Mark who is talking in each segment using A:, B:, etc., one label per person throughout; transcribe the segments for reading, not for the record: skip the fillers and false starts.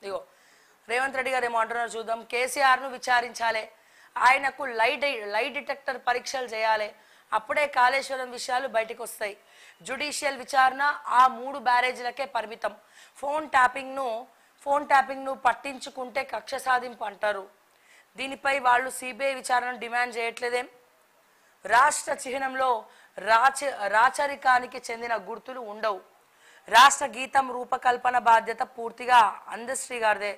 A: ఇగో రేవంత్ రెడ్డి గారు ఏమో అంటున్నారు చూద్దాం. కేసీఆర్ను విచారించాలి, ఆయనకు లై డిటెక్టర్ పరీక్షలు చేయాలి, అప్పుడే కాళేశ్వరం విషయాలు బయటకు వస్తాయి. జ్యుడిషియల్ విచారణ ఆ 3 బ్యారేజీలకే పరిమితం. ఫోన్ ట్యాపింగ్ను పట్టించుకుంటే కక్ష సాధింపు అంటారు. దీనిపై వాళ్ళు సిబిఐ విచారణను డిమాండ్ చేయట్లేదేం? రాష్ట్ర చిహ్నంలో రాచరికానికి చెందిన గుర్తులు ఉండవు. రాష్ట్ర గీతం రూపకల్పన బాధ్యత పూర్తిగా అందశ్రీ గారిదే.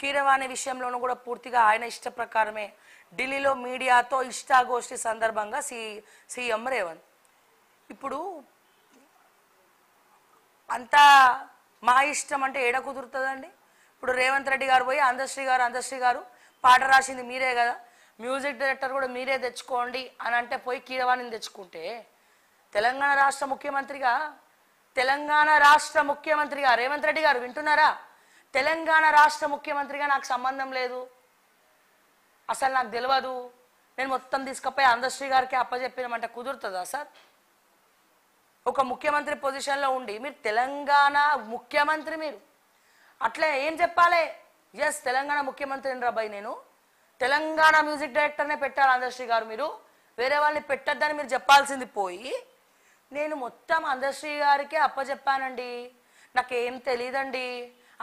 A: కీరవాణి విషయంలోనూ కూడా పూర్తిగా ఆయన ఇష్ట ప్రకారమే. ఢిల్లీలో మీడియాతో ఇష్టాగోష్ఠి సందర్భంగా సీఎం రేవంత్ ఇప్పుడు అంతా మా ఇష్టం అంటే ఏడ కుదురుతుందండి? ఇప్పుడు రేవంత్ రెడ్డి గారు పోయి అందశ్రీ గారు పాట రాసింది మీరే కదా, మ్యూజిక్ డైరెక్టర్ కూడా మీరే తెచ్చుకోండి అని అంటే పోయి కీరవాణిని తెచ్చుకుంటే తెలంగాణ రాష్ట్ర ముఖ్యమంత్రిగా రేవంత్ రెడ్డి గారు వింటున్నారా? తెలంగాణ రాష్ట్ర ముఖ్యమంత్రిగా నాకు సంబంధం లేదు, అసలు నాకు తెలియదు, నేను మొత్తం తీసుకుపోయి అందశ్రీ గారికి అప్పచెప్పినామంటే కుదురుతుందా సార్? ఒక ముఖ్యమంత్రి పొజిషన్లో ఉండి మీరు తెలంగాణ ముఖ్యమంత్రి, మీరు అట్లే ఏం చెప్పాలి? ఎస్ తెలంగాణ ముఖ్యమంత్రిని రాబాయి, నేను తెలంగాణ మ్యూజిక్ డైరెక్టర్నే పెట్టాలి అందశ్రీ గారు, మీరు వేరే వాళ్ళని పెట్టద్దని మీరు చెప్పాల్సింది పోయి నేను మొత్తం అందశ్రీ గారికే అప్పచెప్పానండి, నాకేం తెలియదండి,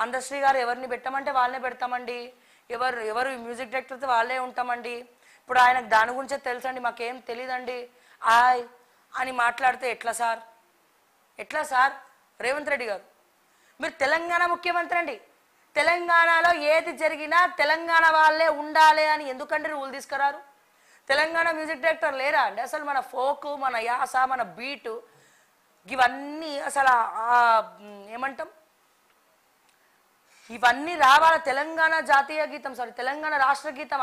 A: అందశ్రీ గారు ఎవరిని పెట్టమంటే వాళ్ళనే పెడతామండి, ఎవరు మ్యూజిక్ డైరెక్టర్తో వాళ్ళే ఉంటామండి, ఇప్పుడు ఆయనకు దాని గురించే తెలుసండి, మాకేం తెలియదండి అని మాట్లాడితే ఎట్లా సార్? రేవంత్ రెడ్డి గారు మీరు తెలంగాణ ముఖ్యమంత్రి అండి, తెలంగాణలో ఏది జరిగినా తెలంగాణ వాళ్ళే ఉండాలి అని ఎందుకంటే రూల్ తీసుకురారు? తెలంగాణ మ్యూజిక్ డైరెక్టర్ లేరా అండి? అసలు మన ఫోక్, మన యాస, మన బీటు ఇవన్నీ అసలు ఏమంటాం, ఇవన్నీ రావాలి. తెలంగాణ జాతీయ గీతం తెలంగాణ రాష్ట్ర గీతం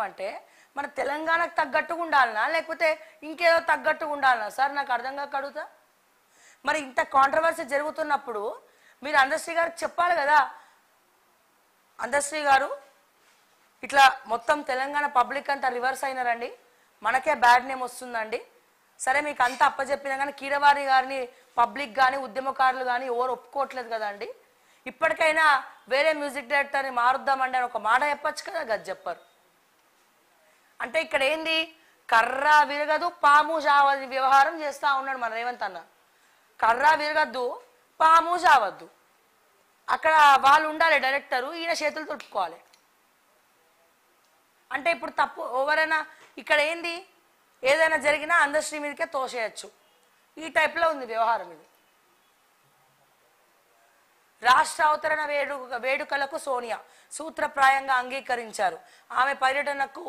A: అంటే మన తెలంగాణకు తగ్గట్టుగా ఉండాలనా లేకపోతే ఇంకేదో తగ్గట్టుగా ఉండాలనా సార్? నాకు అర్థం కాక అడుగుతా. మరి ఇంత కాంట్రవర్సీ జరుగుతున్నప్పుడు మీరు అందశ్రీ గారికి చెప్పాలి కదా, అందశ్రీ గారు ఇట్లా మొత్తం తెలంగాణ పబ్లిక్ అంతా రివర్స్ అయినారండి, మనకే బ్యాడ్ నేమ్ వస్తుందండి, సరే మీకు అంతా అప్పచెప్పినా కానీ కీరవాణి గారిని పబ్లిక్ కానీ ఉద్యమకారులు కానీ ఎవరు ఒప్పుకోవట్లేదు కదండి, ఇప్పటికైనా వేరే మ్యూజిక్ డైరెక్టర్ని మారుద్దామండి అని ఒక మాట చెప్పచ్చు కదా, గది చెప్పారు. అంటే ఇక్కడ ఏంది, కర్ర విరగదు పాము చావదు వ్యవహారం చేస్తూ ఉన్నాడు మన రేవంత్ అన్న. కర్ర విరగద్దు పాము చావద్దు, అక్కడ వాళ్ళు ఉండాలి డైరెక్టరు, ఈయన చేతులు తుడుపుకోవాలి. అంటే ఇప్పుడు తప్పు ఎవరైనా ఇక్కడ ఏంది, ఏదైనా జరిగినా అందశ్రీ మీదకే తోసేయచ్చు, ఈ టైప్లో ఉంది వ్యవహారం ఇది. రాష్ట్ర అవతరణ వేడుకలకు సోనియా సూత్రప్రాయంగా అంగీకరించారు. ఆమె పర్యటనకు